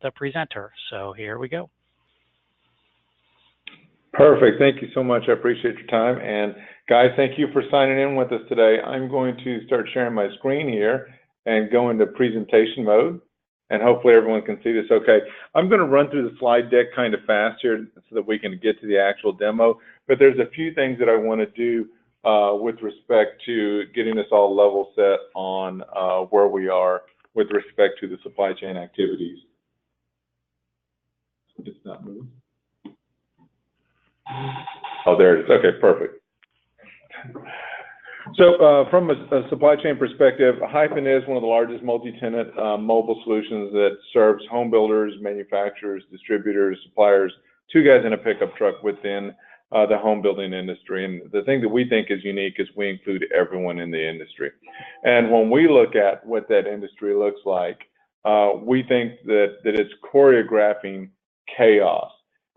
the presenter. So here we go. Perfect. Thank you so much. I appreciate your time. And guys, thank you for signing in with us today. I'm going to start sharing my screen here and go into presentation mode. And hopefully everyone can see this okay. I'm going to run through the slide deck kind of fast here so that we can get to the actual demo. But there's a few things that I want to do with respect to getting us all level set on where we are with respect to the supply chain activities. It's not moving. Oh, there it is. Okay, perfect. So from a supply chain perspective, Hyphen is one of the largest multi-tenant mobile solutions that serves home builders, manufacturers, distributors, suppliers, two guys in a pickup truck within the home building industry. And the thing that we think is unique is we include everyone in the industry. And when we look at what that industry looks like, we think that it's choreographing chaos.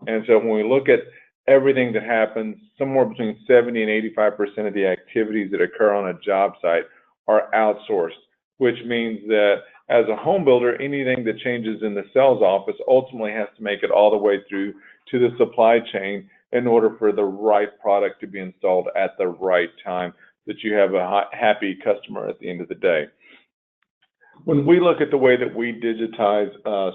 And so when we look at everything that happens, somewhere between 70 and 85% of the activities that occur on a job site are outsourced, which means that as a home builder, anything that changes in the sales office ultimately has to make it all the way through to the supply chain in order for the right product to be installed at the right time, that you have a happy customer at the end of the day. When we look at the way that we digitize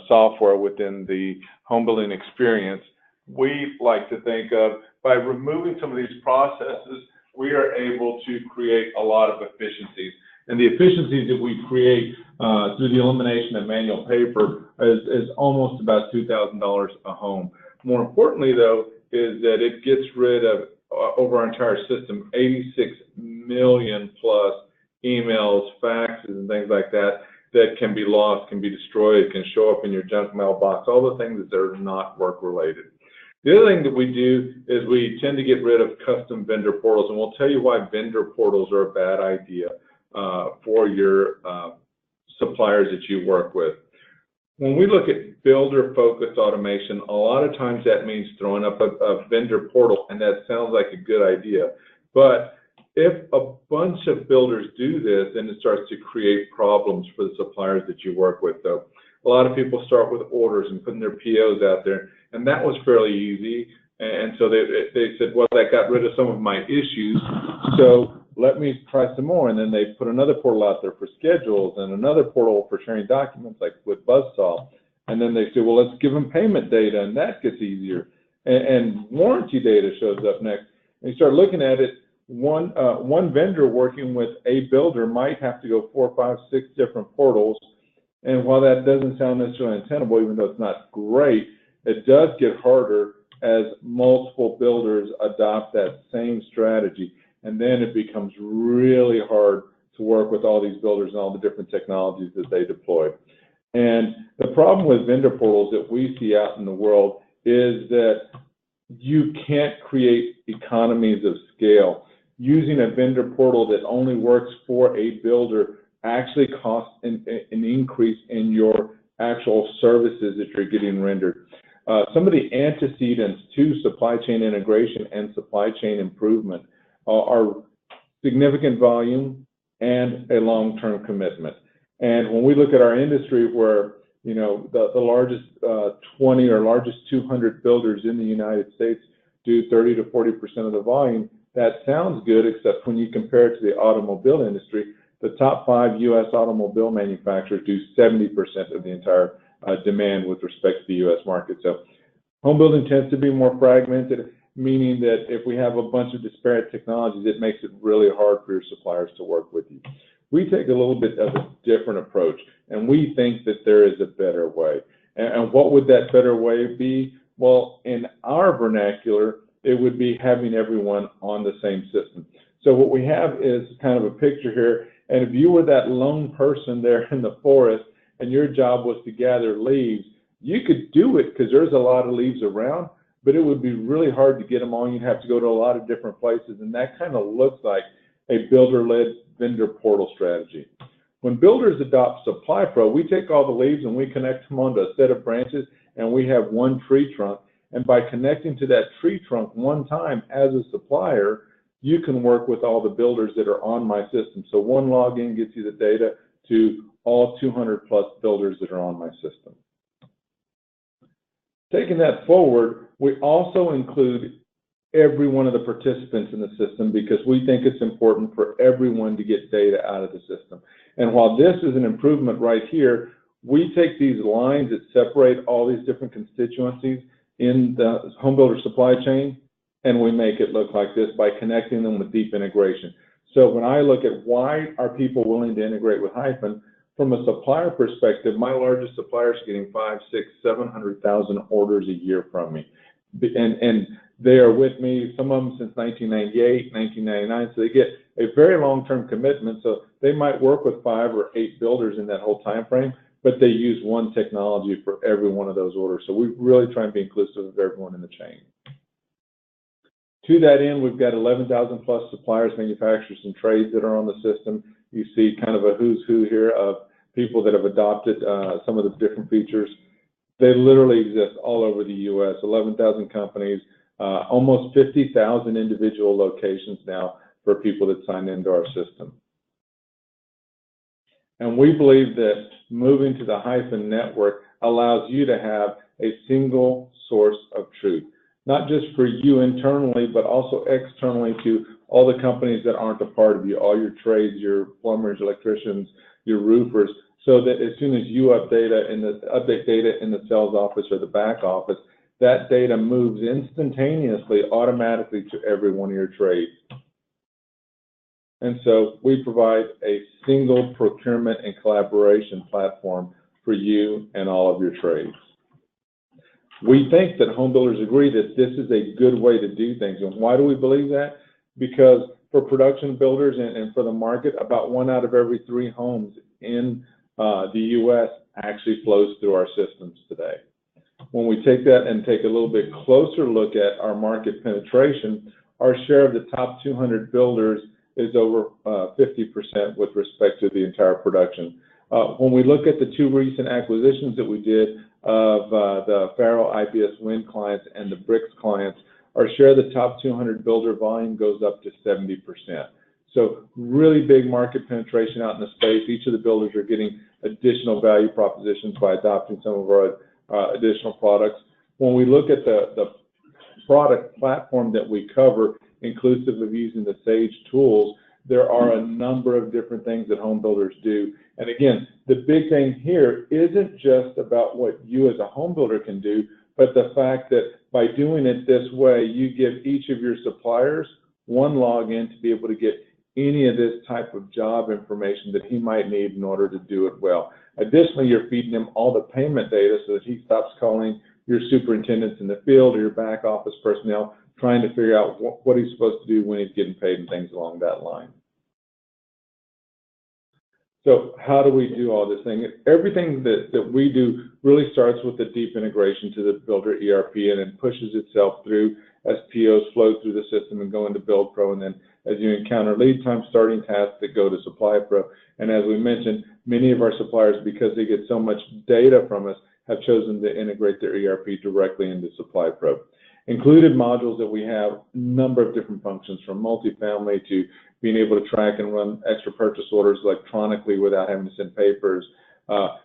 software within the home building experience, we like to think of, by removing some of these processes, we are able to create a lot of efficiencies. And the efficiencies that we create through the elimination of manual paper is almost about $2,000 a home. More importantly, though, is that it gets rid of, over our entire system, 86 million plus emails, faxes, and things like that that can be lost, can be destroyed, can show up in your junk mailbox, all the things that are not work-related. The other thing that we do is we tend to get rid of custom vendor portals, and we'll tell you why vendor portals are a bad idea for your suppliers that you work with. When we look at builder-focused automation, a lot of times that means throwing up a vendor portal, and that sounds like a good idea. But if a bunch of builders do this, then it starts to create problems for the suppliers that you work with. So a lot of people start with orders and putting their POs out there, and that was fairly easy. And so they said, well, that got rid of some of my issues, so let me try some more. And then they put another portal out there for schedules and another portal for sharing documents, like with Buzzsaw. And then they say, well, let's give them payment data, and that gets easier. And warranty data shows up next. And you start looking at it, one vendor working with a builder might have to go 4, 5, 6 different portals. And while that doesn't sound necessarily untenable, even though it's not great, it does get harder as multiple builders adopt that same strategy. And then it becomes really hard to work with all these builders and all the different technologies that they deploy. And the problem with vendor portals that we see out in the world is that you can't create economies of scale. Using a vendor portal that only works for a builder actually costs an increase in your actual services that you're getting rendered. Some of the antecedents to supply chain integration and supply chain improvement are significant volume and a long-term commitment. And when we look at our industry, where the largest 20 or largest 200 builders in the United States do 30 to 40% of the volume, that sounds good, except when you compare it to the automobile industry, the top 5 U.S. automobile manufacturers do 70% of the entire demand with respect to the U.S. market. So home building tends to be more fragmented, meaning that if we have a bunch of disparate technologies, it makes it really hard for your suppliers to work with you. We take a little bit of a different approach, and we think that there is a better way. And what would that better way be? Well, in our vernacular, it would be having everyone on the same system. So what we have is kind of a picture here, and if you were that lone person there in the forest and your job was to gather leaves, you could do it because there's a lot of leaves around, but it would be really hard to get them on. You'd have to go to a lot of different places, and that kind of looks like a builder-led vendor portal strategy. When builders adopt SupplyPro, we take all the leaves and we connect them onto a set of branches, and we have one tree trunk. And by connecting to that tree trunk one time as a supplier, you can work with all the builders that are on my system. So one login gets you the data to all 200 plus builders that are on my system. Taking that forward, we also include every one of the participants in the system because we think it's important for everyone to get data out of the system. And while this is an improvement right here, we take these lines that separate all these different constituencies in the home builder supply chain, and we make it look like this by connecting them with deep integration. So when I look at why are people willing to integrate with Hyphen, from a supplier perspective, my largest suppliers are getting 500,000, 600,000, 700,000 orders a year from me. And they are with me, some of them since 1998, 1999, so they get a very long-term commitment. So they might work with 5 or 8 builders in that whole time frame, but they use one technology for every one of those orders. So we really try and be inclusive of everyone in the chain. To that end, we've got 11,000 plus suppliers, manufacturers, and trades that are on the system. You see kind of a who's who here of people that have adopted some of the different features. They literally exist all over the U.S., 11,000 companies, almost 50,000 individual locations now for people that sign into our system. And we believe that moving to the Hyphen network allows you to have a single source of truth, not just for you internally, but also externally to all the companies that aren't a part of you, all your trades, your plumbers, electricians, your roofers, so that as soon as you update data in the sales office or the back office, that data moves instantaneously, automatically to every one of your trades. And so we provide a single procurement and collaboration platform for you and all of your trades. We think that home builders agree that this is a good way to do things. And why do we believe that? Because for production builders and for the market, about 1 out of every 3 homes in the U.S. actually flows through our systems today. When we take that and take a little bit closer look at our market penetration, our share of the top 200 builders is over 50% with respect to the entire production. When we look at the 2 recent acquisitions that we did of the Faro IPS Wind clients and the Bricks clients, our share of the top 200 builder volume goes up to 70%. So really big market penetration out in the space. Each of the builders are getting additional value propositions by adopting some of our additional products. When we look at the product platform that we cover, inclusive of using the Sage tools, there are a number of different things that home builders do. And again, the big thing here isn't just about what you as a home builder can do, but the fact that by doing it this way, you give each of your suppliers one login to be able to get any of this type of job information that he might need in order to do it well. Additionally, you're feeding him all the payment data so that he stops calling your superintendents in the field or your back office personnel trying to figure out what he's supposed to do when he's getting paid and things along that line. So how do we do all this thing? Everything that we do really starts with a deep integration to the Builder ERP and then pushes itself through as POs flow through the system and go into BuildPro, and then as you encounter lead time starting tasks that go to SupplyPro. And as we mentioned, many of our suppliers, because they get so much data from us, have chosen to integrate their ERP directly into SupplyPro. Included modules that we have a number of different functions, from multifamily to being able to track and run extra purchase orders electronically without having to send papers,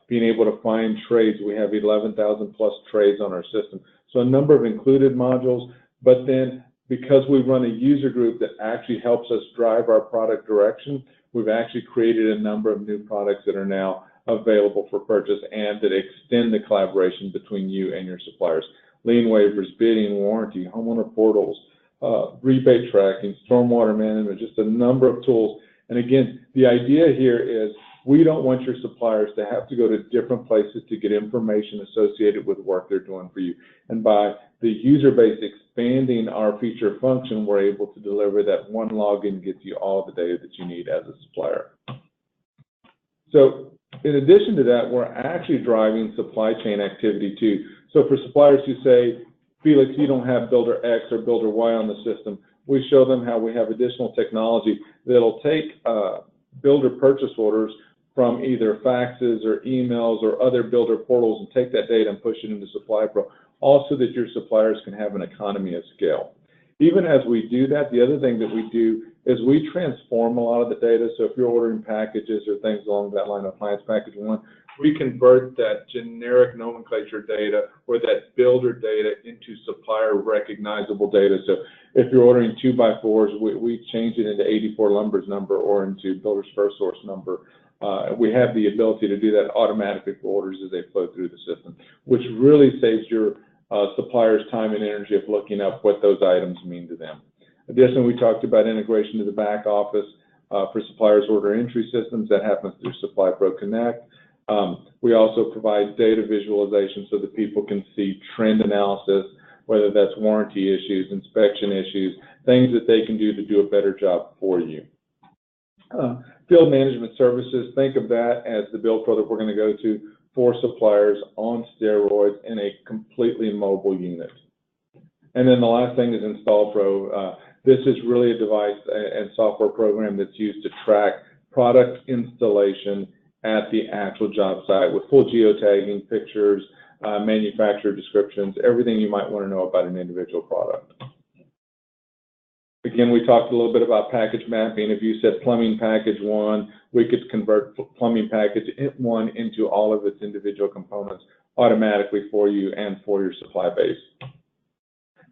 being able to find trades. We have 11,000 plus trades on our system. So a number of included modules, but then because we run a user group that actually helps us drive our product direction, we've actually created a number of new products that are now available for purchase and that extend the collaboration between you and your suppliers. Lien waivers, bidding, warranty, homeowner portals, rebate tracking, stormwater management, just a number of tools. And again, the idea here is we don't want your suppliers to have to go to different places to get information associated with work they're doing for you. And by the user base expanding our feature function, we're able to deliver that one login gets you all the data that you need as a supplier. So in addition to that, we're actually driving supply chain activity too. So for suppliers who say, Felix, you don't have Builder X or Builder Y on the system, we show them how we have additional technology that'll take builder purchase orders from either faxes or emails or other builder portals and take that data and push it into SupplyPro, also that your suppliers can have an economy of scale. Even as we do that, the other thing that we do is we transform a lot of the data. So if you're ordering packages or things along that line, appliance package 1, we convert that generic nomenclature data or that builder data into supplier recognizable data. So if you're ordering 2x4s, we change it into 84 Lumber's number or into Builder's First Source number. We have the ability to do that automatically for orders as they flow through the system, which really saves your suppliers time and energy of looking up what those items mean to them. Additionally, we talked about integration to the back office for suppliers' order entry systems. That happens through SupplyPro Connect. We also provide data visualization so that people can see trend analysis, whether that's warranty issues, inspection issues, things that they can do to do a better job for you. Field management services, think of that as the BuildPro that we're going to go to for suppliers on steroids in a completely mobile unit. And then the last thing is InstallPro. This is really a device and software program that's used to track product installation at the actual job site with full geotagging, pictures, manufacturer descriptions, everything you might want to know about an individual product. Again, we talked a little bit about package mapping. If you said plumbing package 1, we could convert plumbing package 1 into all of its individual components automatically for you and for your supply base.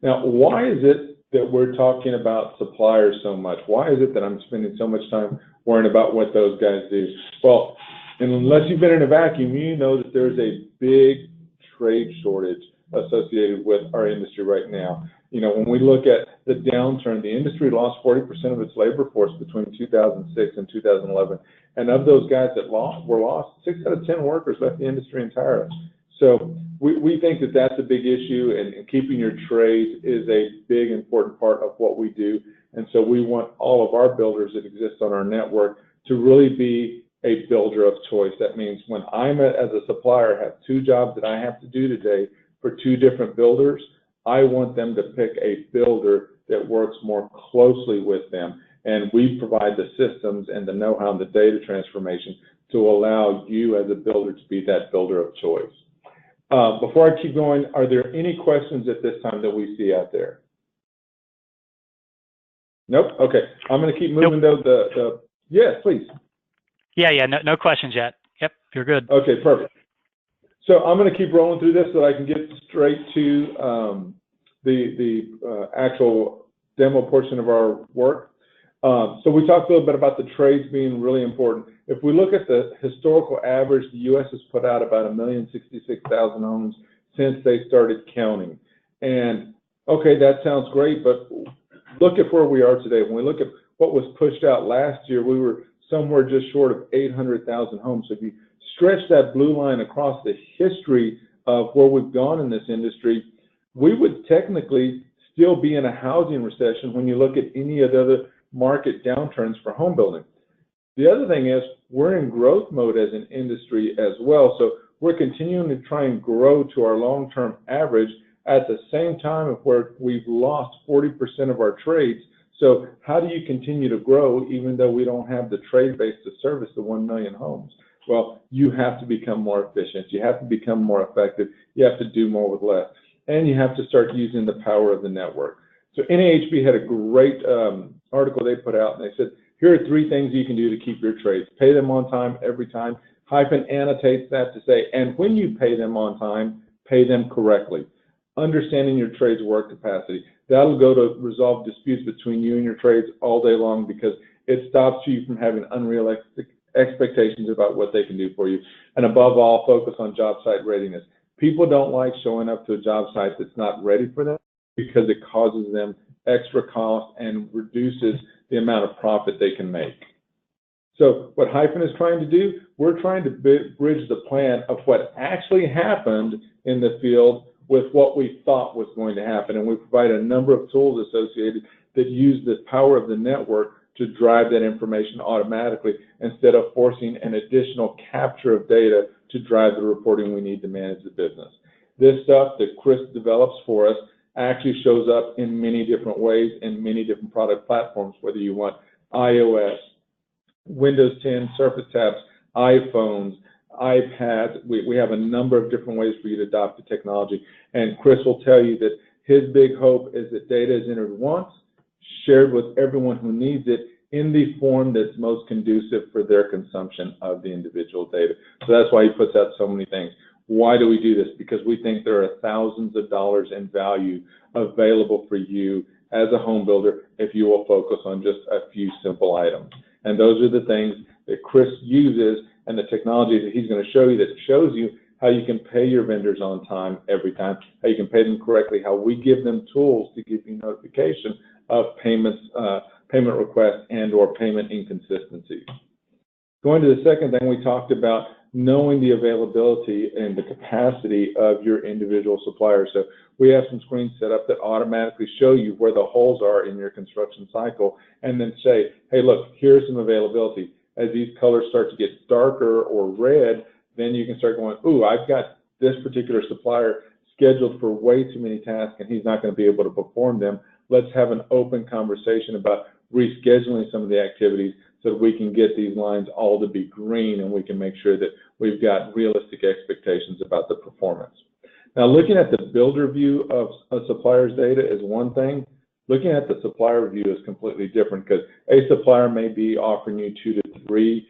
Now, why is it that we're talking about suppliers so much? Why is it that I'm spending so much time worrying about what those guys do? Well, unless you've been in a vacuum, you know that there's a big trade shortage associated with our industry right now. You know, when we look at the downturn, the industry lost 40% of its labor force between 2006 and 2011. And of those guys that were lost, 6 out of 10 workers left the industry entirely. So we think that that's a big issue, and keeping your trades is a big, important part of what we do. And so we want all of our builders that exist on our network to really be a builder of choice. That means when I'm, as a supplier, have 2 jobs that I have to do today for 2 different builders, I want them to pick a builder that works more closely with them. And we provide the systems and the know-how and the data transformation to allow you as a builder to be that builder of choice. Before I keep going, are there any questions at this time that we see out there? Nope? Okay. I'm going to keep moving though. Yes, please. Yeah, no questions yet. Yep, you're good. Okay, perfect. So I'm going to keep rolling through this so I can get straight to the actual demo portion of our work. So we talked a little bit about the trades being really important. If we look at the historical average, the U.S. has put out about 1,066,000 homes since they started counting. And okay, that sounds great, but look at where we are today. When we look at what was pushed out last year, we were somewhere just short of 800,000 homes. So if you stretch that blue line across the history of where we've gone in this industry, we would technically still be in a housing recession when you look at any of the other market downturns for home building. The other thing is we're in growth mode as an industry as well. So we're continuing to try and grow to our long-term average at the same time where we've lost 40% of our trades. So how do you continue to grow even though we don't have the trade base to service the 1 million homes? Well, you have to become more efficient. You have to become more effective. You have to do more with less. And you have to start using the power of the network. So NAHB had a great article they put out, and they said, here are 3 things you can do to keep your trades. Pay them on time every time. Hyphen annotates that to say, and when you pay them on time, pay them correctly. Understanding your trades work capacity. That'll go to resolve disputes between you and your trades all day long because it stops you from having unrealistic expectations about what they can do for you. And above all, focus on job site readiness. People don't like showing up to a job site that's not ready for them because it causes them extra cost and reduces the amount of profit they can make. So what Hyphen is trying to do, we're trying to bridge the plan of what actually happened in the field with what we thought was going to happen. And we provide a number of tools associated that use the power of the network to drive that information automatically instead of forcing an additional capture of data to drive the reporting we need to manage the business. This stuff that Chris develops for us actually shows up in many different ways in many different product platforms, whether you want iOS, Windows 10, Surface tabs, iPhones, iPads. We have a number of different ways for you to adopt the technology. And Chris will tell you that his big hope is that data is entered once, shared with everyone who needs it, in the form that's most conducive for their consumption of the individual data. So that's why he puts out so many things. Why do we do this? Because we think there are thousands of dollars in value available for you as a home builder if you will focus on just a few simple items. And those are the things that Chris uses and the technology that he's going to show you that shows you how you can pay your vendors on time every time, how you can pay them correctly, how we give them tools to give you notification of payments, payment requests and or payment inconsistencies. Going to the second thing, we talked about knowing the availability and the capacity of your individual suppliers. So we have some screens set up that automatically show you where the holes are in your construction cycle and then say, hey, look, here's some availability. As these colors start to get darker or red, then you can start going, ooh, I've got this particular supplier scheduled for way too many tasks and he's not going to be able to perform them. Let's have an open conversation about rescheduling some of the activities so that we can get these lines all to be green and we can make sure that we've got realistic expectations about the performance. Now, looking at the builder view of a supplier's data is one thing. Looking at the supplier view is completely different because a supplier may be offering you 2 to 3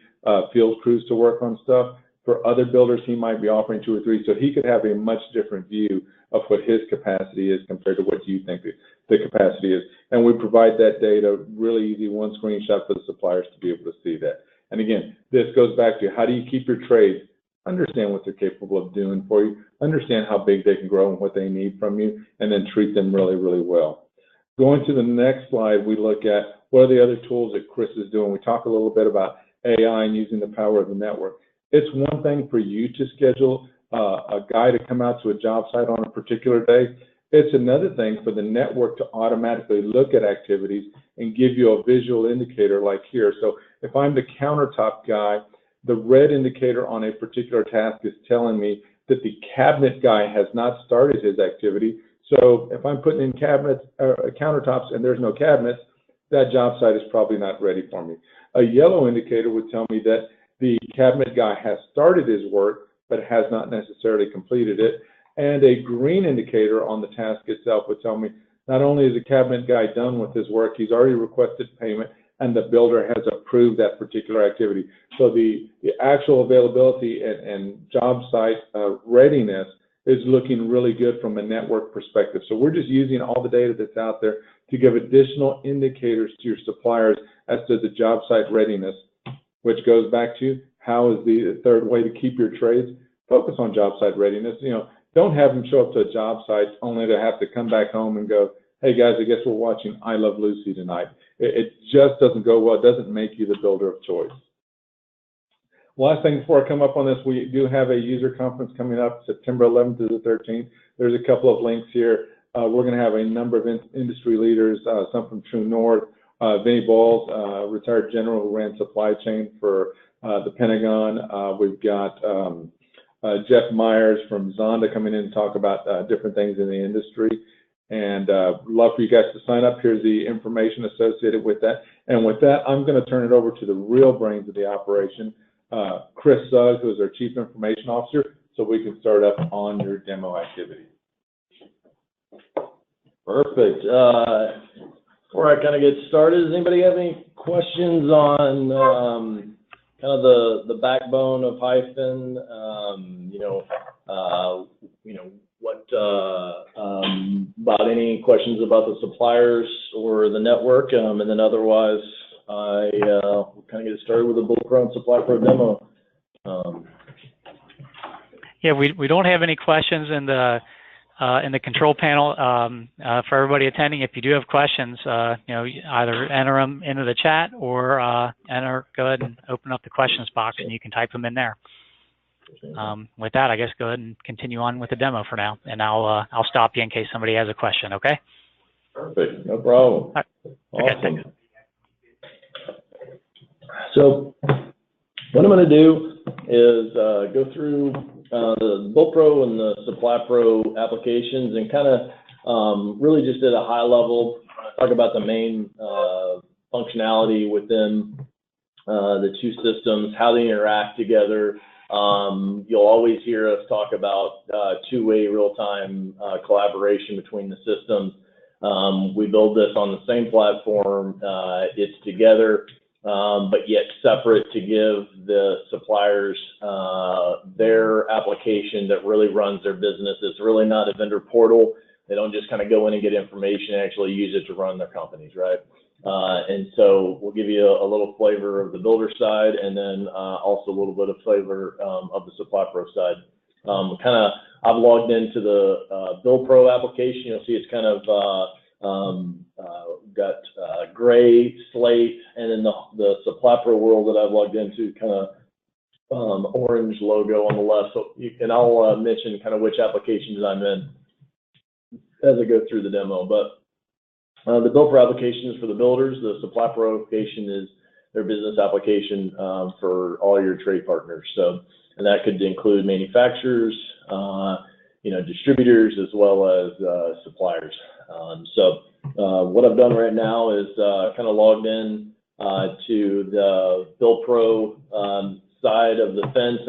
field crews to work on stuff. For other builders, he might be offering 2 or 3, so he could have a much different view of what his capacity is compared to what you think the capacity is. And we provide that data really easy, one screenshot for the suppliers to be able to see that. And again, this goes back to how do you keep your trades, understand what they're capable of doing for you, understand how big they can grow and what they need from you, and then treat them really, really well. Going to the next slide, we look at what are the other tools that Chris is doing. We talk a little bit about AI and using the power of the network. It's one thing for you to schedule a guy to come out to a job site on a particular day. It's another thing for the network to automatically look at activities and give you a visual indicator like here. So if I'm the countertop guy, the red indicator on a particular task is telling me that the cabinet guy has not started his activity. So if I'm putting in cabinets, countertops and there's no cabinets, that job site is probably not ready for me. A yellow indicator would tell me that the cabinet guy has started his work, but has not necessarily completed it. And a green indicator on the task itself would tell me not only is the cabinet guy done with his work, he's already requested payment, and the builder has approved that particular activity. So the actual availability and job site readiness is looking really good from a network perspective. So we're just using all the data that's out there to give additional indicators to your suppliers as to the job site readiness, which goes back to how is the third way to keep your trades? Focus on job site readiness. You know, don't have them show up to a job site only to have to come back home and go, hey guys, I guess we're watching I Love Lucy tonight. It just doesn't go well. It doesn't make you the builder of choice. Last thing before I come up on this, we do have a user conference coming up September 11th to the 13th. There's a couple of links here. We're going to have a number of industry leaders, some from True North, Vinny Bowles, retired general who ran supply chain for the Pentagon. We've got Jeff Myers from Zonda coming in to talk about different things in the industry. And love for you guys to sign up. Here's the information associated with that. And with that, I'm going to turn it over to the real brains of the operation, Chris Sugg, who is our Chief Information Officer, so we can start up on your demo activity. Perfect. Before I kind of get started, does anybody have any questions on kind of the backbone of Hyphen? What about any questions about the suppliers or the network? And then otherwise, we'll kind of get started with the BuildPro and SupplyPro demo. Yeah, we don't have any questions in the control panel for everybody attending. If you do have questions, either enter them into the chat or go ahead and open up the questions box and you can type them in there. With that, I guess go ahead and continue on with the demo for now, and I'll stop you in case somebody has a question. Okay. Perfect. No problem. Right. Awesome. Okay, so what I'm going to do is go through the BuildPro and the SupplyPro applications and kind of really just at a high level talk about the main functionality within the two systems, how they interact together. You'll always hear us talk about two-way real-time collaboration between the systems. We build this on the same platform. It's together, but yet separate to give the suppliers their application that really runs their business. It's really not a vendor portal. They don't just kind of go in and get information and actually use it to run their companies, right? And so we'll give you a little flavor of the builder side, and then also a little bit of flavor of the SupplyPro side. I've logged into the BuildPro application. You'll see it's kind of got gray, slate, and then the SupplyPro world that I've logged into kind of orange logo on the left. So and I'll mention kind of which applications I'm in as I go through the demo. But the BuildPro application is for the builders. The SupplyPro application is their business application for all your trade partners. So, and that could include manufacturers, distributors, as well as suppliers. What I've done right now is kind of logged in to the BuildPro side of the fence,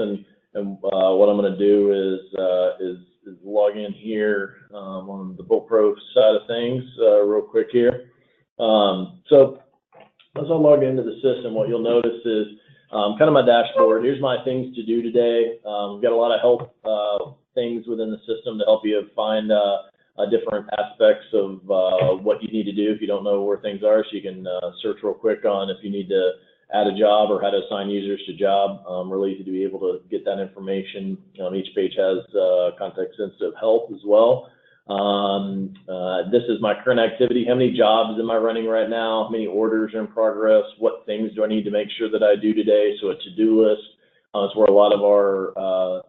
and what I'm going to do is log in here on the BuildPro side of things real quick here. So as I log into the system, what you'll notice is kind of my dashboard. Here's my things to do today. We've got a lot of help things within the system to help you find different aspects of what you need to do if you don't know where things are. So you can search real quick on if you need to add a job or how to assign users to job. Really easy to be able to get that information. Each page has context-sensitive help as well. This is my current activity. How many jobs am I running right now? How many orders are in progress? What things do I need to make sure that I do today? So a to-do list is where a lot of our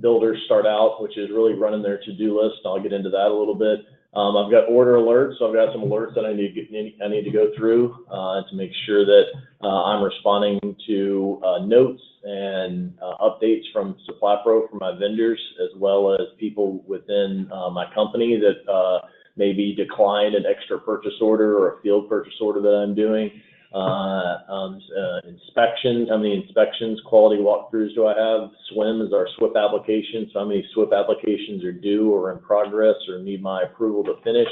builders start out, which is really running their to-do list. I'll get into that a little bit. I've got order alerts, so I've got some alerts that I need to go through to make sure that I'm responding to notes and updates from SupplyPro from my vendors, as well as people within my company that maybe declined an extra purchase order or a field purchase order that I'm doing. Inspections, how many inspections, quality walkthroughs do I have? SWIM is our SWIP application, so how many SWIP applications are due or in progress or need my approval to finish?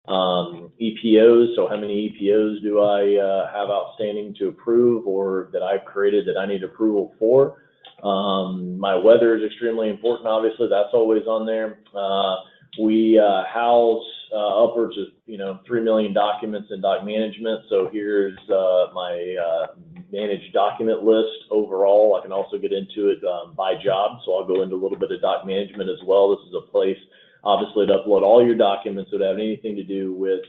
EPOs, so how many EPOs do I have outstanding to approve or that I've created that I need approval for? My weather is extremely important, obviously, that's always on there. We house upwards of 3 million documents in doc management. So here's my managed document list overall. I can also get into it by job. So I'll go into a little bit of doc management as well. This is a place, obviously, to upload all your documents that have anything to do with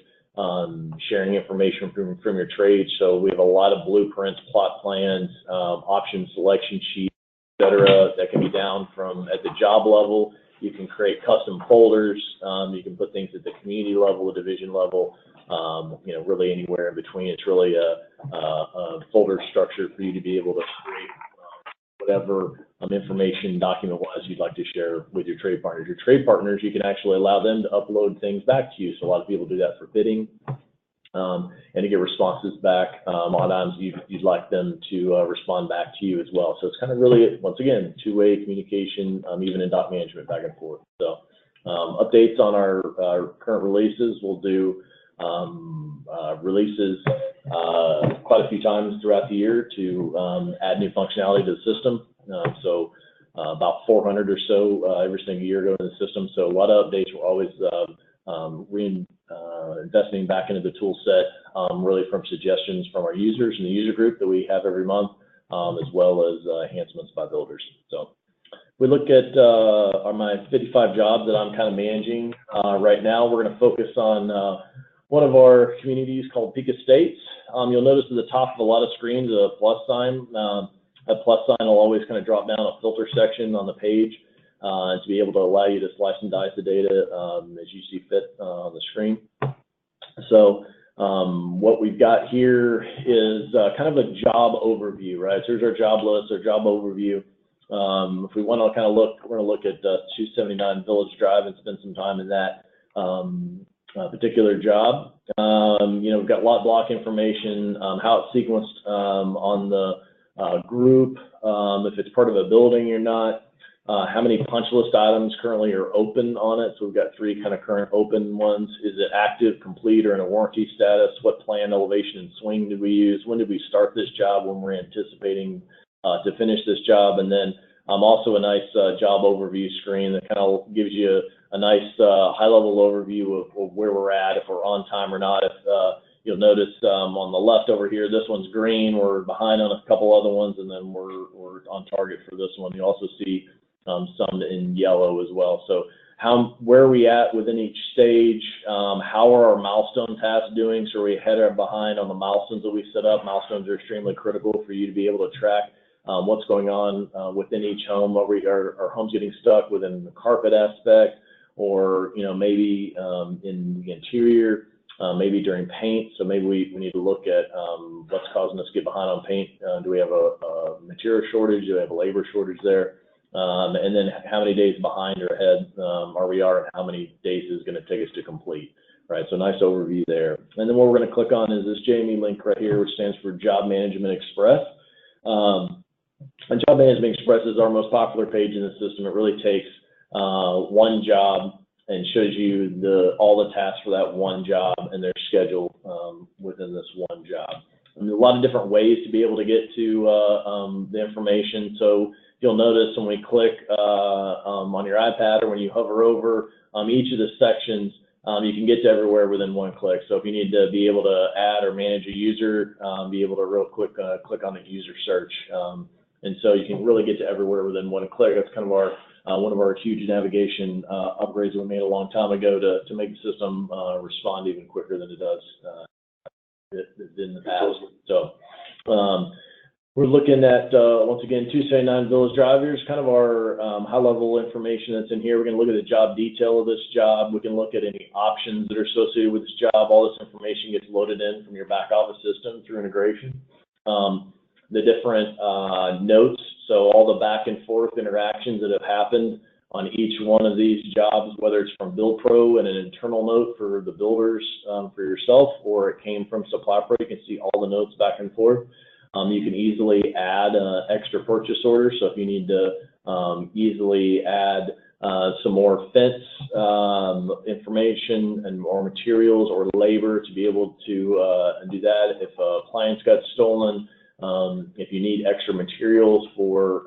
sharing information from your trade. So we have a lot of blueprints, plot plans, option selection sheets, et cetera, that can be down from at the job level. You can create custom folders. You can put things at the community level, the division level, really anywhere in between. It's really a folder structure for you to be able to create whatever information document-wise you'd like to share with your trade partners. Your trade partners, you can actually allow them to upload things back to you. So a lot of people do that for bidding and to get responses back. A lot of times you'd like them to respond back to you as well. So it's kind of really, once again, two-way communication, even in doc management, back and forth. So updates on our current releases. We'll do releases quite a few times throughout the year to add new functionality to the system. So about 400 or so every single year go into the system. So a lot of updates. We're always investing back into the tool set, really from suggestions from our users in the user group that we have every month, as well as enhancements by builders. So we look at my 55 jobs that I'm kind of managing right now. We're going to focus on one of our communities called Peak Estates. You'll notice at the top of a lot of screens a plus sign. That plus sign will always kind of drop down a filter section on the page to be able to allow you to slice and dice the data as you see fit on the screen. So what we've got here is kind of a job overview, right? So here's our job list, our job overview. If we want to kind of look, we're going to look at 279 Village Drive and spend some time in that particular job. We've got lot block information, how it's sequenced on the group, if it's part of a building or not. how many punch list items currently are open on it. So we've got 3 kind of current open ones. Is it active, complete, or in a warranty status? What plan, elevation, and swing did we use? When did we start this job? When we're anticipating to finish this job? And then also a nice job overview screen that kind of gives you a nice high-level overview of where we're at, if we're on time or not. If you'll notice on the left over here, this one's green. We're behind on a couple other ones, and then we're on target for this one. You also see some in yellow as well. So where are we at within each stage? How are our milestone tasks doing? So are we ahead or behind on the milestones that we set up? Milestones are extremely critical for you to be able to track what's going on within each home. Are homes getting stuck within the carpet aspect, or maybe in the interior, maybe during paint? So maybe we need to look at what's causing us to get behind on paint. Do we have a material shortage? Do we have a labor shortage there? And then how many days behind or ahead are we, and how many days is going to take us to complete, right? So nice overview there. And then what we're going to click on is this JME link right here, which stands for Job Management Express. And Job Management Express is our most popular page in the system. It really takes one job and shows you all the tasks for that one job and their schedule within this one job. And a lot of different ways to be able to get to the information. So you'll notice when we click on your iPad, or when you hover over each of the sections, you can get to everywhere within one click. So if you need to be able to add or manage a user, be able to real quick click on the user search. And so you can really get to everywhere within one click. That's kind of our one of our huge navigation upgrades we made a long time ago to make the system respond even quicker than it does in the past. So we're looking at, once again, 279 Village Drive. Here's kind of our high-level information that's in here. We're going to look at the job detail of this job. We can look at any options that are associated with this job. All this information gets loaded in from your back office system through integration. The different notes, so all the back and forth interactions that have happened on each one of these jobs, whether it's from BuildPro and an internal note for the builders for yourself, or it came from SupplyPro. You can see all the notes back and forth. You can easily add extra purchase orders. So if you need to easily add some more fence information and more materials or labor to be able to do that. If a appliance got stolen, if you need extra materials for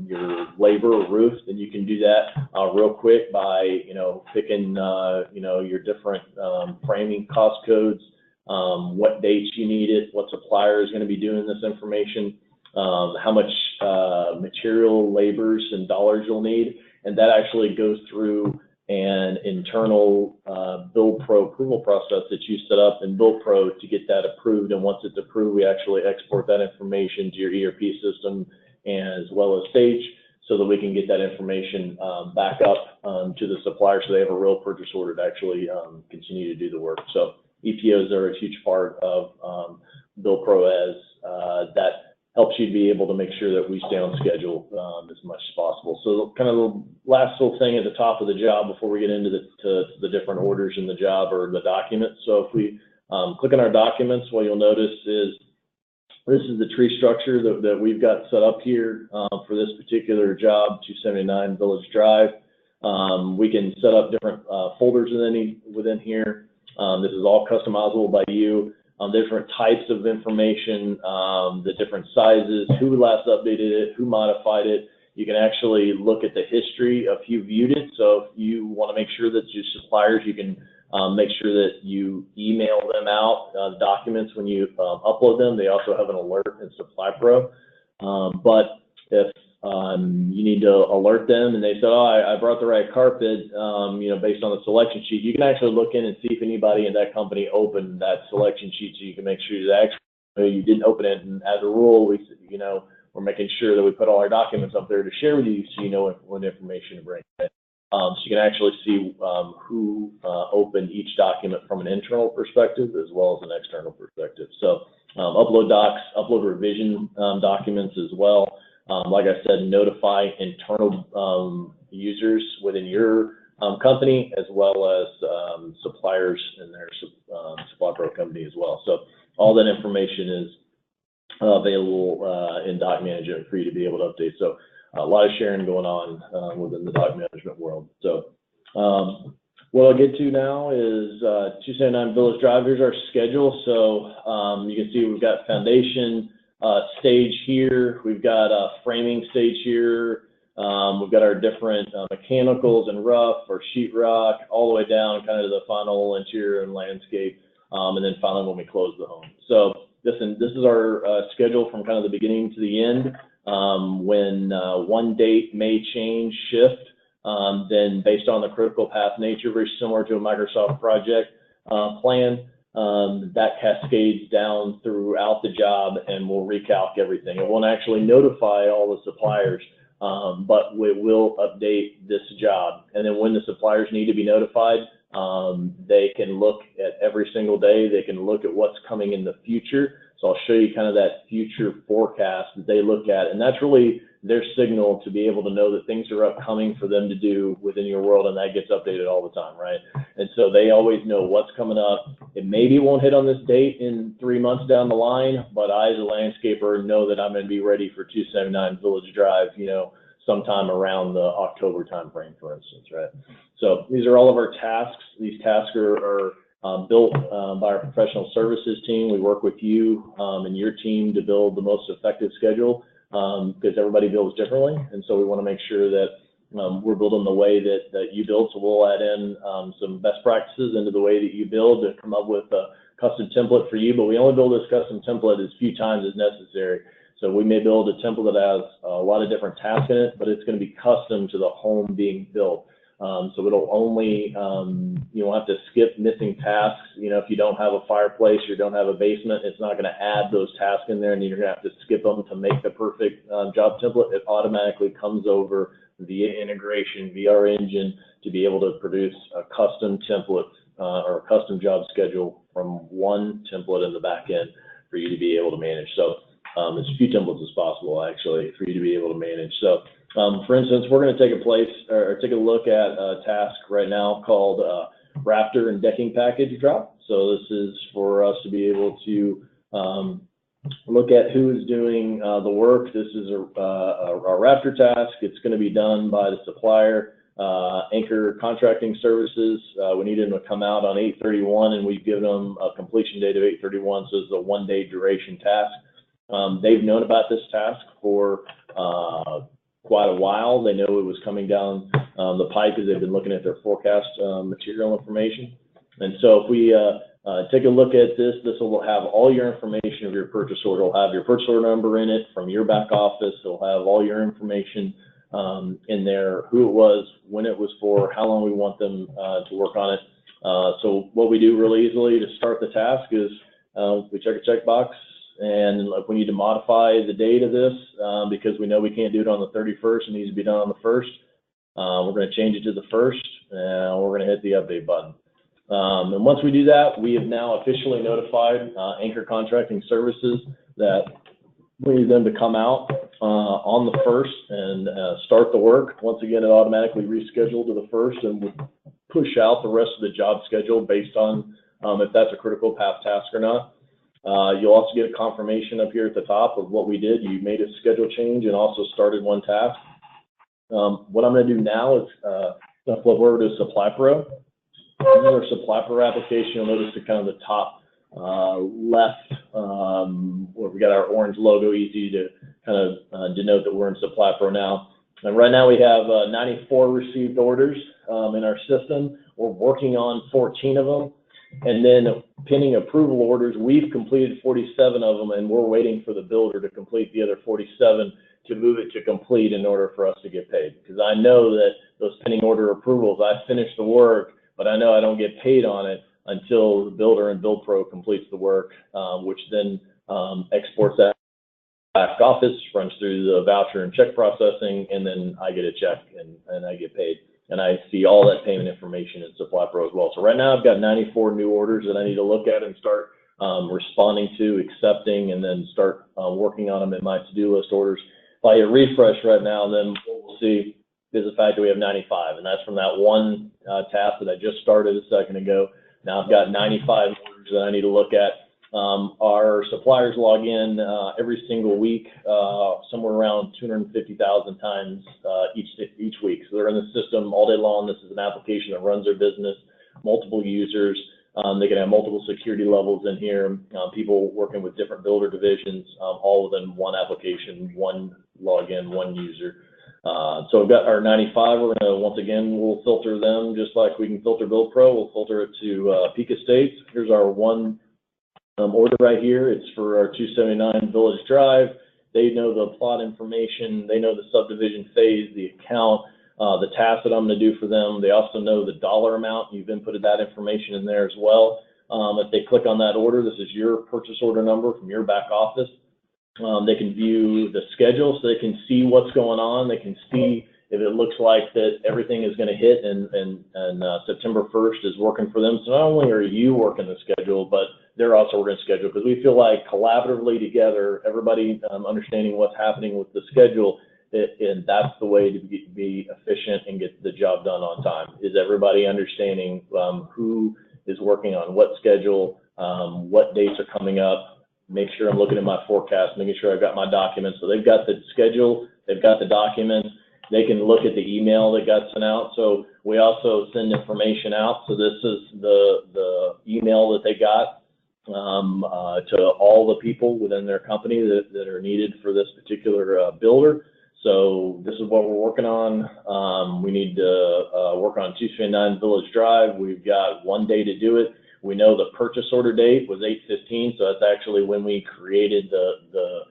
your labor or roof, then you can do that real quick by picking your different framing cost codes, what dates you need it, what supplier is going to be doing this information, how much material, labors, and dollars you'll need. And that actually goes through an internal BuildPro approval process that you set up in BuildPro to get that approved. And once it's approved, we actually export that information to your ERP system as well as Sage, so that we can get that information back up to the supplier, so they have a real purchase order to actually continue to do the work. So EPOs are a huge part of BuildPro, as that helps you be able to make sure that we stay on schedule as much as possible. So kind of the last little thing at the top of the job before we get into the different orders in the job, or the documents. So if we click on our documents, what you'll notice is this is the tree structure that we've got set up here for this particular job, 279 Village Drive. We can set up different folders within here. This is all customizable by you. Different types of information, the different sizes, who last updated it, who modified it. You can actually look at the history of who viewed it. So if you want to make sure that your suppliers, you can make sure that you email them out the documents when you upload them. They also have an alert in SupplyPro. But if you need to alert them and they said, oh, I brought the right carpet, based on the selection sheet, you can actually look in and see if anybody in that company opened that selection sheet, so you can make sure that actually you didn't open it. And as a rule, we're making sure that we put all our documents up there to share with you, so you know what information to bring in. So you can actually see who opened each document from an internal perspective as well as an external perspective. So upload docs, upload revision documents as well. Like I said, notify internal users within your company, as well as suppliers in their SupplyPro company as well. So all that information is available in Doc Manager for you to be able to update. So a lot of sharing going on within the dock management world. So what I'll get to now is 279 Village Drive. Here's our schedule. So you can see we've got foundation stage here. We've got a framing stage here. We've got our different mechanicals and rough or sheetrock all the way down kind of to the final interior and landscape, and then finally when we close the home. So this is our schedule from kind of the beginning to the end. When one date may change, shift, then based on the critical path nature, very similar to a Microsoft project plan, that cascades down throughout the job and we'll recalc everything. It won't actually notify all the suppliers, but we will update this job. And then when the suppliers need to be notified, they can look at every single day. They can look at what's coming in the future. So I'll show you kind of that future forecast that they look at. And that's really their signal to be able to know that things are upcoming for them to do within your world, and that gets updated all the time, right? And so they always know what's coming up. It maybe won't hit on this date in 3 months down the line, but I, as a landscaper, know that I'm going to be ready for 279 Village Drive, you know, sometime around the October timeframe, for instance, right? So these are all of our tasks. These tasks are built by our professional services team. We work with you and your team to build the most effective schedule because everybody builds differently. And so we want to make sure that we're building the way that you build. So we'll add in some best practices into the way that you build to come up with a custom template for you. But we only build this custom template as few times as necessary. So we may build a template that has a lot of different tasks in it, but it's going to be custom to the home being built. So it'll only, you won't have to skip missing tasks. You know, if you don't have a fireplace, you don't have a basement, it's not going to add those tasks in there and you're going to have to skip them to make the perfect job template. It automatically comes over via integration, via our engine, to be able to produce a custom template or a custom job schedule from one template in the back end for you to be able to manage. So as few templates as possible, actually, for you to be able to manage. So for instance, we're going to take a look at a task right now called Rafter and Decking Package Drop. So this is for us to be able to look at who is doing the work. This is a Rafter task. It's going to be done by the supplier, Anchor Contracting Services. We need them to come out on 8/31, and we've given them a completion date of 8/31, so it's a 1-day duration task. They've known about this task for quite a while. They know it was coming down the pipe because they've been looking at their forecast material information. And so if we take a look at this, this will have all your information of your purchase order. It'll have your purchase order number in it from your back office. It'll have all your information in there, who it was, when it was for, how long we want them to work on it. So what we do really easily to start the task is we check a checkbox. And like we need to modify the date of this because we know we can't do it on the 31st. It needs to be done on the 1st. We're going to change it to the 1st, and we're going to hit the update button. And once we do that, we have now officially notified Anchor Contracting Services that we need them to come out on the 1st and start the work. Once again, it automatically rescheduled to the 1st and would push out the rest of the job schedule based on if that's a critical path task or not. You'll also get a confirmation up here at the top of what we did. You made a schedule change and also started one task. What I'm going to do now is flip over to SupplyPro. This is our SupplyPro application. You'll notice the kind of the top left where we got our orange logo, easy to kind of denote that we're in SupplyPro now. And right now we have 94 received orders in our system. We're working on 14 of them. And then pending approval orders, we've completed 47 of them, and we're waiting for the builder to complete the other 47 to move it to complete in order for us to get paid. Because I know that those pending order approvals, I finish the work, but I know I don't get paid on it until the builder and BuildPro completes the work, which then exports that back office, runs through the voucher and check processing, and then I get a check and I get paid. And I see all that payment information in SupplyPro as well. So right now I've got 94 new orders that I need to look at and start responding to, accepting, and then start working on them in my to-do list orders. If I hit refresh right now, then what we'll see is the fact that we have 95. And that's from that one task that I just started a second ago. Now I've got 95 orders that I need to look at. Our suppliers log in every single week, somewhere around 250,000 times each week. So they're in the system all day long. This is an application that runs their business, multiple users. They can have multiple security levels in here, people working with different builder divisions, all within one application, one login, one user. So we've got our 95. We're going to, once again, we'll filter them just like we can filter BuildPro. We'll filter it to Peak Estates. Here's our one order right here. It's for our 279 Village Drive. They know the plot information. They know the subdivision phase, the account, the task that I'm going to do for them. They also know the dollar amount. You've inputted that information in there as well. If they click on that order, this is your purchase order number from your back office. They can view the schedule, so they can see what's going on. They can see if it looks like that everything is going to hit and September 1st is working for them. So not only are you working the schedule, but they're also working the schedule, because we feel like collaboratively together, everybody understanding what's happening with the schedule, and that's the way to be efficient and get the job done on time, is everybody understanding who is working on what schedule, what dates are coming up. Make sure I'm looking at my forecast, making sure I've got my documents. So they've got the schedule, they've got the document, they can look at the email that got sent out. So we also send information out. So this is the email that they got to all the people within their company that are needed for this particular builder. So this is what we're working on. We need to work on 279 Village Drive. We've got 1 day to do it. We know the purchase order date was 8/15, so that's actually when we created the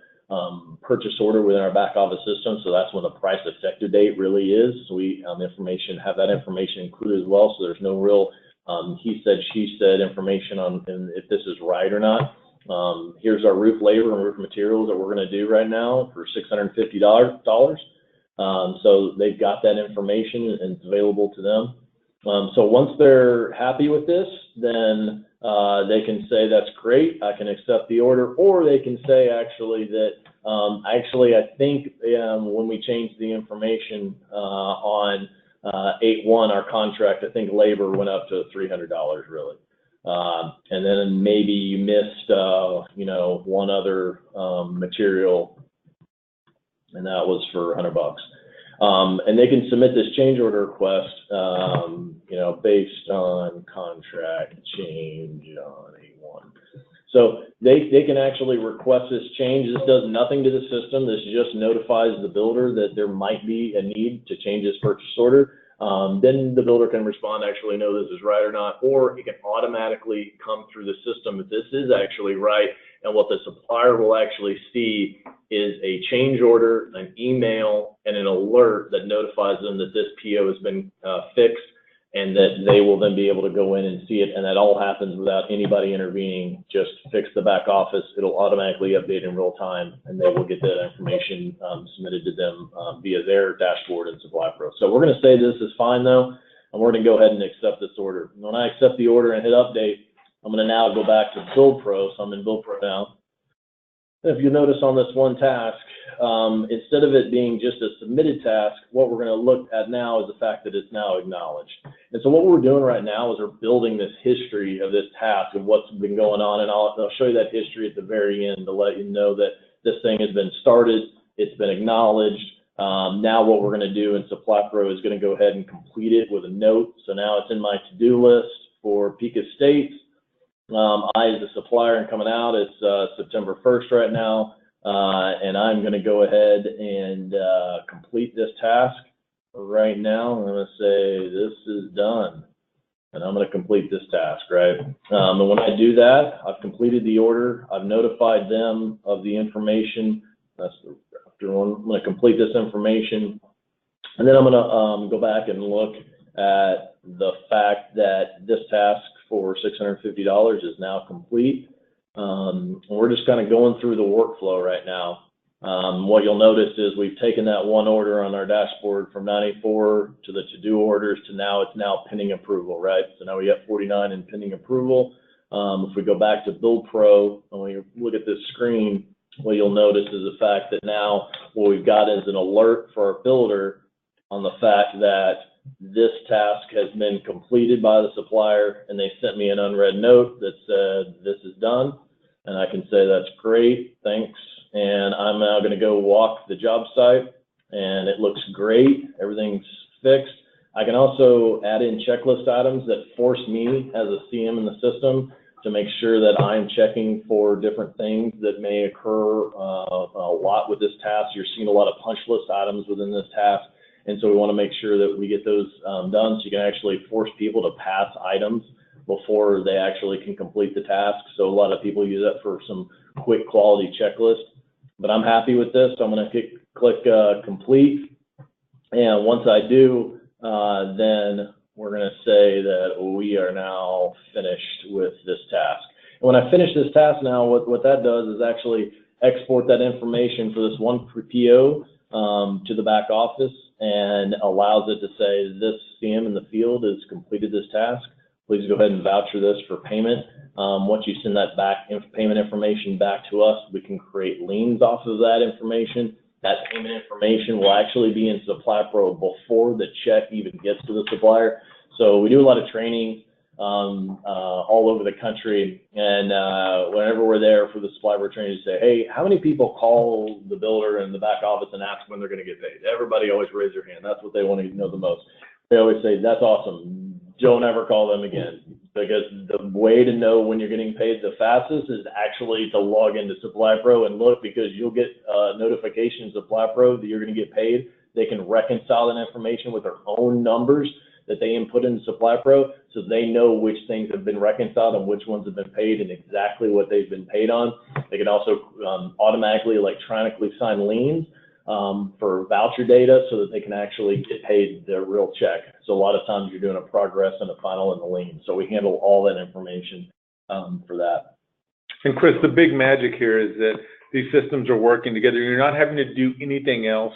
purchase order within our back office system. So that's when the price effective date really is. So we have that information included as well. So there's no real he said, she said information on if this is right or not. Here's our roof labor and roof materials that we're going to do right now for $650. So they've got that information and it's available to them. So once they're happy with this, then they can say, that's great, I can accept the order, or they can say actually that, I think when we changed the information on 8/1, our contract, I think labor went up to $300 really. And then maybe you missed, one other material, and that was for $100. And they can submit this change order request, based on contract change on 8/1. So they can actually request this change. This does nothing to the system. This just notifies the builder that there might be a need to change his purchase order. Then the builder can respond, actually, no, this is right or not, or it can automatically come through the system if this is actually right. And what the supplier will actually see is a change order, an email, and an alert that notifies them that this PO has been fixed, and that they will then be able to go in and see it. And that all happens without anybody intervening. Just fix the back office. It'll automatically update in real time, and they will get that information submitted to them via their dashboard in SupplyPro. So we're going to say this is fine, though, and we're going to go ahead and accept this order. When I accept the order and hit update, I'm going to now go back to BuildPro. So I'm in BuildPro now. If you notice on this one task, instead of it being just a submitted task, what we're going to look at now is the fact that it's now acknowledged. And so what we're doing right now is we're building this history of this task and what's been going on. And I'll show you that history at the very end to let you know that this thing has been started, it's been acknowledged. Now what we're going to do in SupplyPro is going to go ahead and complete it with a note. So now it's in my to-do list for Peak Estates. I, as the supplier, and coming out, it's September 1st right now, and I'm going to go ahead and complete this task right now. I'm going to say this is done, and I'm going to complete this task, right? And when I do that, I've completed the order. I've notified them of the information. That's the after one. I'm going to complete this information, and then I'm going to go back and look at the fact that this task for $650 is now complete. We're just kind of going through the workflow right now. What you'll notice is we've taken that one order on our dashboard from 94 to the to-do orders to now it's now pending approval, right? So now we got 49 in pending approval. If we go back to BuildPro, and when you look at this screen, what you'll notice is the fact that now what we've got is an alert for our builder on the fact that this task has been completed by the supplier, and they sent me an unread note that said this is done. and I can say, that's great, thanks. And I'm now going to go walk the job site, and it looks great, everything's fixed. I can also add in checklist items that force me as a CM in the system to make sure that I'm checking for different things that may occur a lot with this task. You're seeing a lot of punch list items within this task, and so we want to make sure that we get those done so you can actually force people to pass items before they actually can complete the task. So a lot of people use that for some quick quality checklist, but I'm happy with this. So I'm going to click complete, and once I do, then we're going to say that we are now finished with this task. And when I finish this task now, what that does is actually export that information for this one PO to the back office, and allows it to say this CM in the field has completed this task. Please go ahead and voucher this for payment. Once you send that payment information back to us, we can create liens off of that information. That payment information will actually be in SupplyPro before the check even gets to the supplier. So we do a lot of training all over the country, and whenever we're there for the SupplyPro training, to say, hey, how many people call the builder in the back office and ask when they're going to get paid? Everybody always raises their hand. That's what they want to know the most. They always say, that's awesome. Don't ever call them again, because the way to know when you're getting paid the fastest is actually to log into SupplyPro and look, because you'll get notifications of SupplyPro that you're going to get paid. They can reconcile that information with their own numbers that they input into SupplyPro, so they know which things have been reconciled and which ones have been paid and exactly what they've been paid on. They can also automatically electronically sign liens for voucher data so that they can actually get paid their real check. So a lot of times you're doing a progress and a final and a lien. So we handle all that information for that. And Chris, the big magic here is that these systems are working together. You're not having to do anything else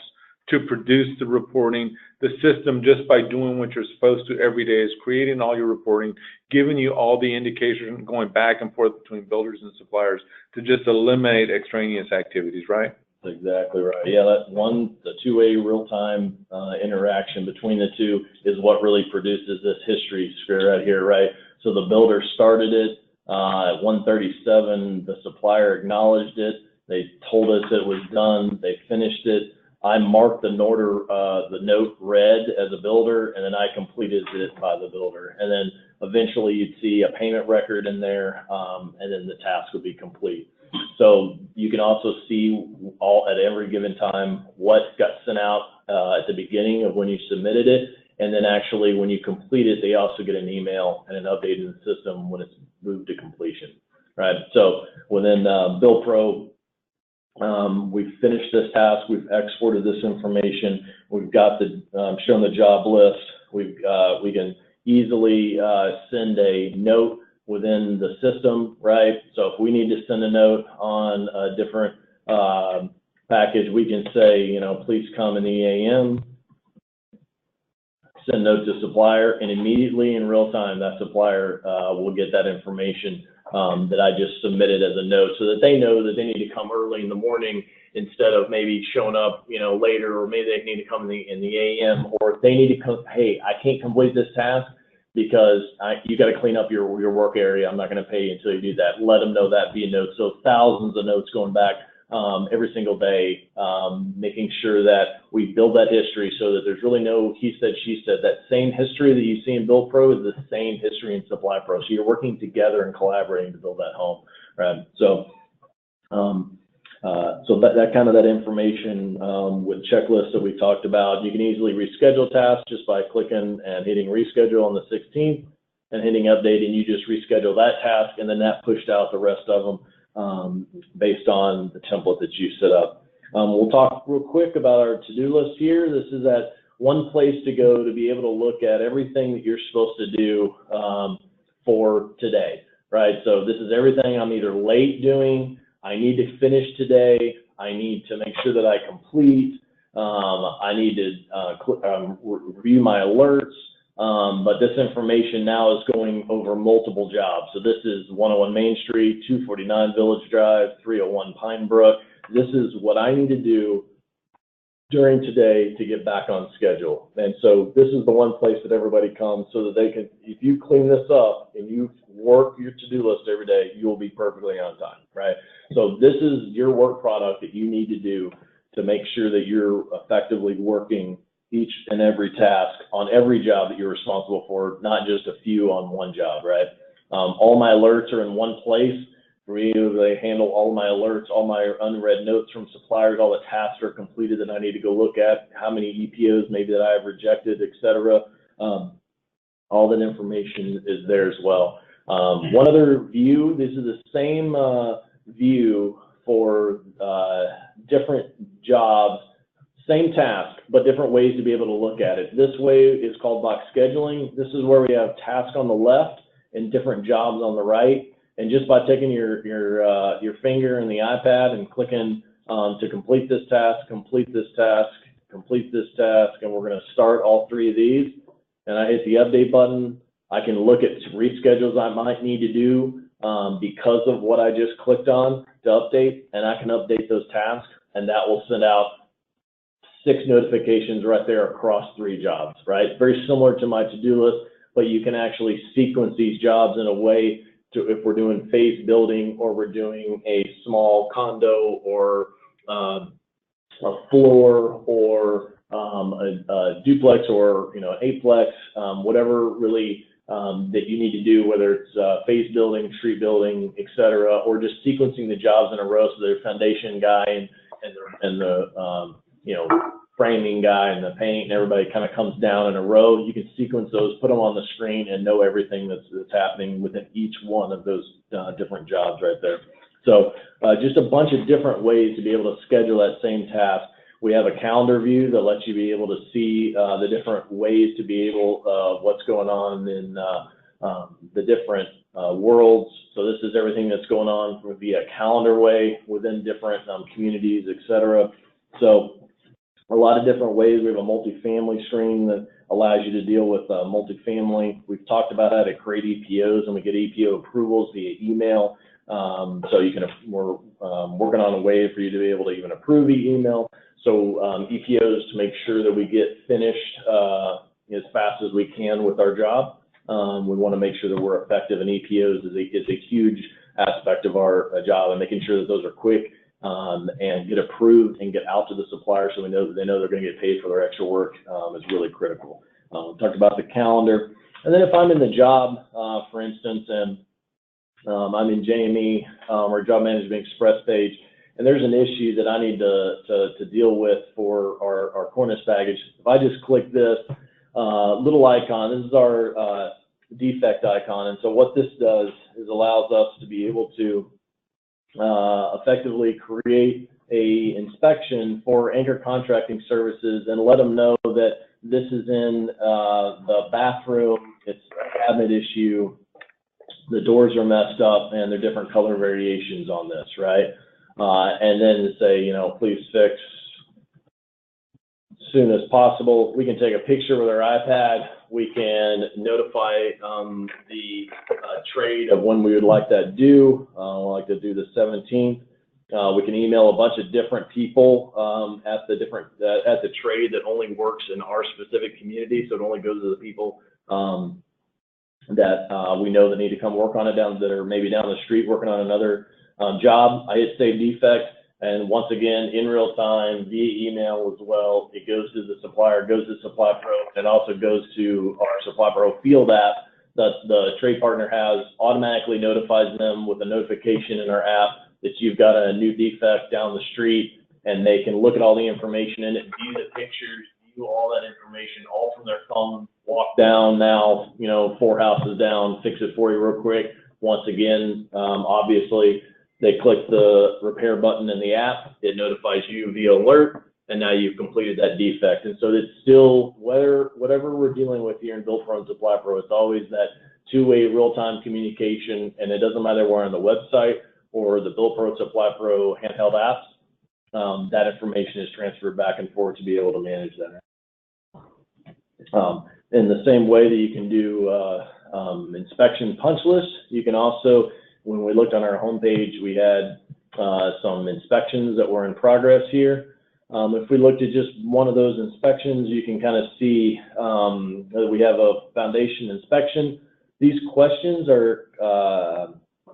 to produce the reporting. The system, just by doing what you're supposed to every day, is creating all your reporting, giving you all the indications, going back and forth between builders and suppliers to just eliminate extraneous activities, right? That's exactly right. Yeah, the two-way real-time interaction between the two is what really produces this history square right here, right? So the builder started it at 1:37. The supplier acknowledged it. They told us it was done. They finished it. I marked the note red as a builder, and then I completed it by the builder. And then eventually you'd see a payment record in there, and then the task would be complete. So you can also see at every given time what got sent out at the beginning of when you submitted it, and then actually when you complete it, they also get an email and an update in the system when it's moved to completion, right? So within BuildPro, we've finished this task, we've exported this information, we've got shown the job list, we can easily send a note within the system, right? So if we need to send a note on a different package, we can say, please come in the AM, send a note to supplier, and immediately in real time, that supplier will get that information that I just submitted as a note, so that they know that they need to come early in the morning instead of maybe showing up, later, or maybe they need to come in the AM, or if they need to come, hey, I can't complete this task because you got to clean up your work area. I'm not going to pay you until you do that. Let them know that via notes. So thousands of notes going back every single day, making sure that we build that history so that there's really no he said, she said. That same history that you see in BuildPro is the same history in SupplyPro. So you're working together and collaborating to build that home, right? So, that kind of that information with checklists that we talked about, you can easily reschedule tasks just by clicking and hitting reschedule on the 16th and hitting update, and you just reschedule that task, and then that pushed out the rest of them based on the template that you set up. We'll talk real quick about our to-do list here. This is that one place to go to be able to look at everything that you're supposed to do for today, right? So this is everything I'm either late doing, I need to finish today, I need to make sure that I complete, I need to review my alerts, but this information now is going over multiple jobs. So this is 101 Main Street, 249 Village Drive, 301 Pine Brook. This is what I need to do during today to get back on schedule. And so this is the one place that everybody comes so that they can, if you clean this up and you work your to-do list every day, you will be perfectly on time, right? So this is your work product that you need to do to make sure that you're effectively working each and every task on every job that you're responsible for, not just a few on one job, right? All my alerts are in one place. For me, they handle all my alerts, all my unread notes from suppliers, all the tasks are completed that I need to go look at, how many EPOs maybe that I have rejected, et cetera. All that information is there as well. One other view, this is the same view for different jobs, same task, but different ways to be able to look at it. This way is called box scheduling. This is where we have task on the left and different jobs on the right. And just by taking your finger in the iPad and clicking to complete this task, complete this task, complete this task, and we're going to start all three of these, and I hit the update button, I can look at reschedules I might need to do because of what I just clicked on to update, and I can update those tasks, and that will send out 6 notifications right there across 3 jobs, right? Very similar to my to-do list, but you can actually sequence these jobs in a way to, if we're doing phase building or we're doing a small condo or a floor or a duplex or an eightplex, whatever really that you need to do, whether it's phase building, street building, et cetera, or just sequencing the jobs in a row. So there's foundation guy and the framing guy and the paint and everybody kind of comes down in a row. You can sequence those, put them on the screen, and know everything that's happening within each one of those different jobs right there. So just a bunch of different ways to be able to schedule that same task. We have a calendar view that lets you be able to see the different ways to be able, what's going on in the different worlds. So this is everything that's going on via calendar way within different communities, et cetera. So a lot of different ways. We have a multifamily screen that allows you to deal with multifamily. We've talked about how to create EPOs, and we get EPO approvals via email. So you can, we're working on a way for you to be able to even approve email. So EPOs to make sure that we get finished as fast as we can with our job. We want to make sure that we're effective, and EPOs is a huge aspect of our job, and making sure that those are quick and get approved and get out to the supplier so we know that they know they're going to get paid for their extra work is really critical. We talked about the calendar. And then if I'm in the job, for instance, and I'm in JME or Job Management Express page, and there's an issue that I need to deal with for our cornice package, if I just click this little icon, this is our defect icon. And so what this does is allows us to be able to effectively create a inspection for Anchor Contracting Services and let them know that this is in the bathroom, it's a cabinet issue, the doors are messed up, and there are different color variations on this, right? And then to say, please fix as soon as possible. We can take a picture with our iPad. We can notify the trade of when we would like that due. I'd like to do the 17th. We can email a bunch of different people at the trade that only works in our specific community, so it only goes to the people that we know that need to come work on it that are maybe down the street working on another job. I hit save defect, and once again, in real time, via email as well, it goes to the supplier, goes to Supply Pro, and also goes to our Supply Pro field app that the trade partner has, automatically notifies them with a notification in our app that you've got a new defect down the street, and they can look at all the information in it, view the pictures, view all that information, all from their phone, walk down now, 4 houses down, fix it for you real quick. Once again, obviously, they click the repair button in the app, it notifies you via alert, and now you've completed that defect. And so it's still, whatever we're dealing with here in BuildPro and Supply Pro, it's always that two-way real-time communication, and it doesn't matter where on the website or the BuildPro Supply Pro handheld apps, that information is transferred back and forth to be able to manage that. In the same way that you can do inspection punch lists, you can also, when we looked on our homepage, we had some inspections that were in progress here. If we looked at just one of those inspections, you can kind of see that we have a foundation inspection. These questions are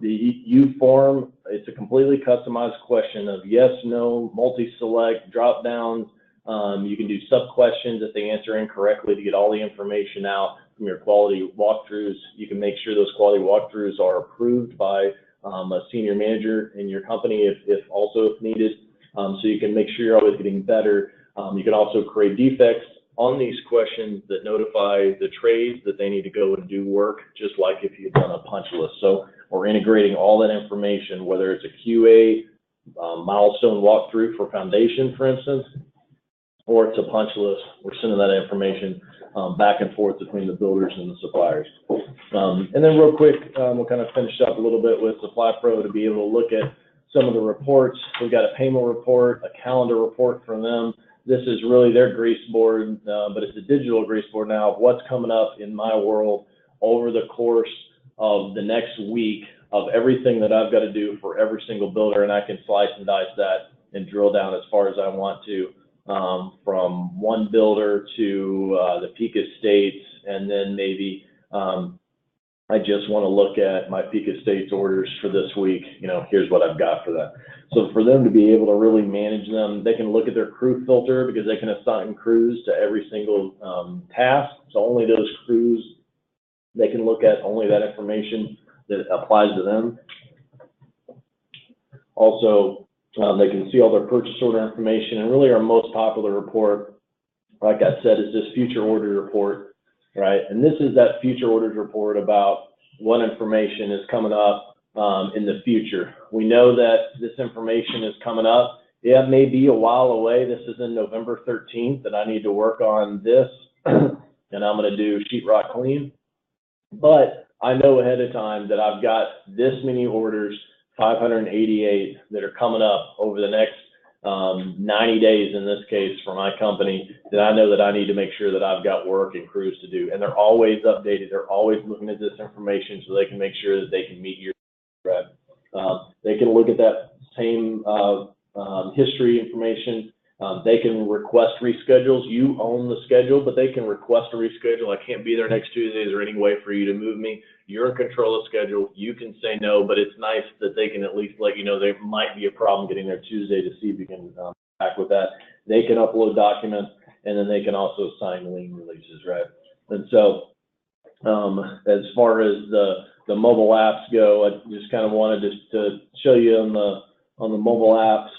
the U form. It's a completely customized question of yes, no, multi-select, drop downs. You can do sub-questions if they answer incorrectly to get all the information out from your quality walkthroughs. You can make sure those quality walkthroughs are approved by a senior manager in your company if needed. So you can make sure you're always getting better. You can also create defects on these questions that notify the trades that they need to go and do work, just like if you've done a punch list. So we're integrating all that information, whether it's a QA milestone walkthrough for foundation, for instance, or it's a punch list. We're sending that information back and forth between the builders and the suppliers. And then real quick, we'll kind of finish up a little bit with SupplyPro to be able to look at some of the reports. We've got a payment report, a calendar report from them. This is really their grease board, but it's a digital grease board now of what's coming up in my world over the course of the next week of everything that I've got to do for every single builder, and I can slice and dice that and drill down as far as I want to, from one builder to the Peak Estates, and then maybe I just want to look at my Peak Estates orders for this week. Here's what I've got for that. So for them to be able to really manage them, they can look at their crew filter because they can assign crews to every single task. So only those crews, they can look at only that information that applies to them. Also, they can see all their purchase order information, and really our most popular report, like I said, is this future order report, right? And this is that future orders report about what information is coming up in the future. We know that this information is coming up. Yeah, it may be a while away. This is in November 13th, and I need to work on this, and I'm going to do sheetrock clean. But I know ahead of time that I've got this many orders, 588, that are coming up over the next 90 days in this case for my company, that I know that I need to make sure that I've got work and crews to do. And they're always updated. They're always looking at this information so they can make sure that they can meet your threat. They can look at that same history information. They can request reschedules. You own the schedule, but they can request a reschedule. I can't be there next Tuesday. Is there any way for you to move me? You're in control of the schedule. You can say no, but it's nice that they can at least let you know there might be a problem getting there Tuesday to see if you can back with that. They can upload documents, and then they can also sign lien releases, right? And so as far as the mobile apps go, I just kind of wanted to show you on the mobile apps,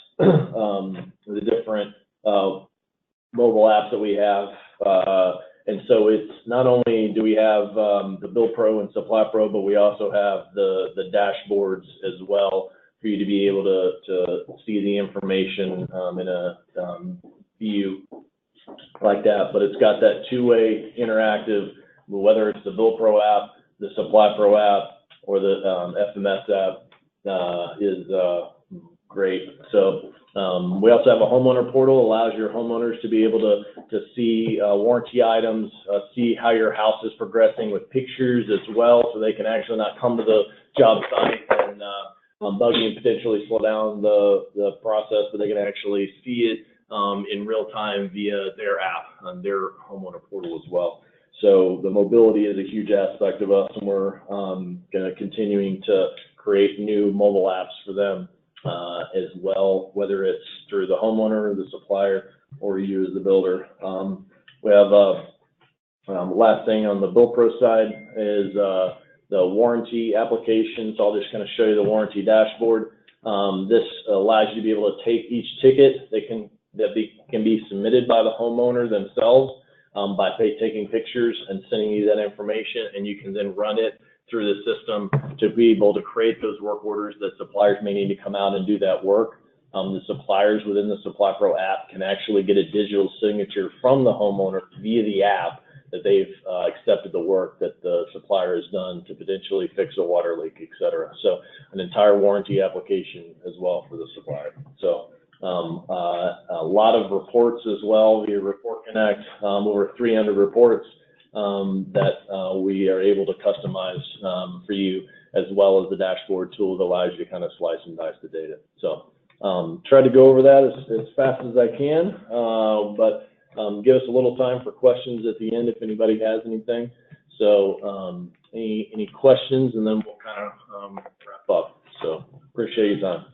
the different mobile apps that we have. And so it's not only do we have the BuildPro and SupplyPro, but we also have the dashboards as well for you to be able to see the information in a view like that. But it's got that two-way interactive, whether it's the BuildPro app, the SupplyPro app, or the FMS app is great. So we also have a homeowner portal, allows your homeowners to be able to see warranty items, see how your house is progressing with pictures as well, so they can actually not come to the job site and bug you and potentially slow down the process, but they can actually see it in real time via their app on their homeowner portal as well. So the mobility is a huge aspect of us, and we're continuing to create new mobile apps for them as well, whether it's through the homeowner, the supplier, or you as the builder. We have last thing on the BuildPro side is the warranty application. So I'll just kind of show you the warranty dashboard. This allows you to be able to take each ticket that can be submitted by the homeowner themselves by taking pictures and sending you that information, and you can then run it through the system to be able to create those work orders that suppliers may need to come out and do that work. The suppliers within the SupplyPro app can actually get a digital signature from the homeowner via the app that they've accepted the work that the supplier has done to potentially fix a water leak, et cetera. So an entire warranty application as well for the supplier. So a lot of reports as well via Report Connect, over 300 reports that we are able to customize for you, as well as the dashboard tool that allows you to kind of slice and dice the data. So Tried to go over that as fast as I can, but give us a little time for questions at the end if anybody has anything. So any questions, and then we'll kind of wrap up. So appreciate your time.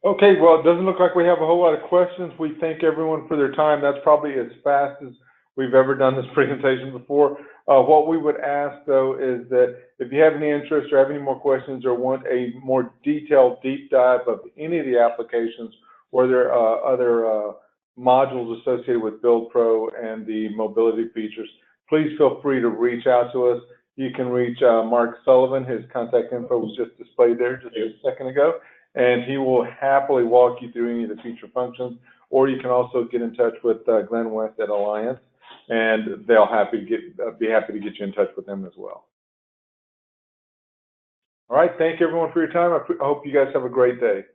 Okay, well, it doesn't look like we have a whole lot of questions. We thank everyone for their time. That's probably as fast as we've ever done this presentation before. What we would ask, though, is that if you have any interest or have any more questions or want a more detailed deep dive of any of the applications or there are other modules associated with BuildPro and the mobility features, please feel free to reach out to us. You can reach Mark Sullivan. His contact info was just displayed there just a second ago, and he will happily walk you through any of the feature functions. Or you can also get in touch with Glenn West at Alliance, and they'll be happy to get you in touch with them as well. All right, thank you everyone for your time. I hope you guys have a great day.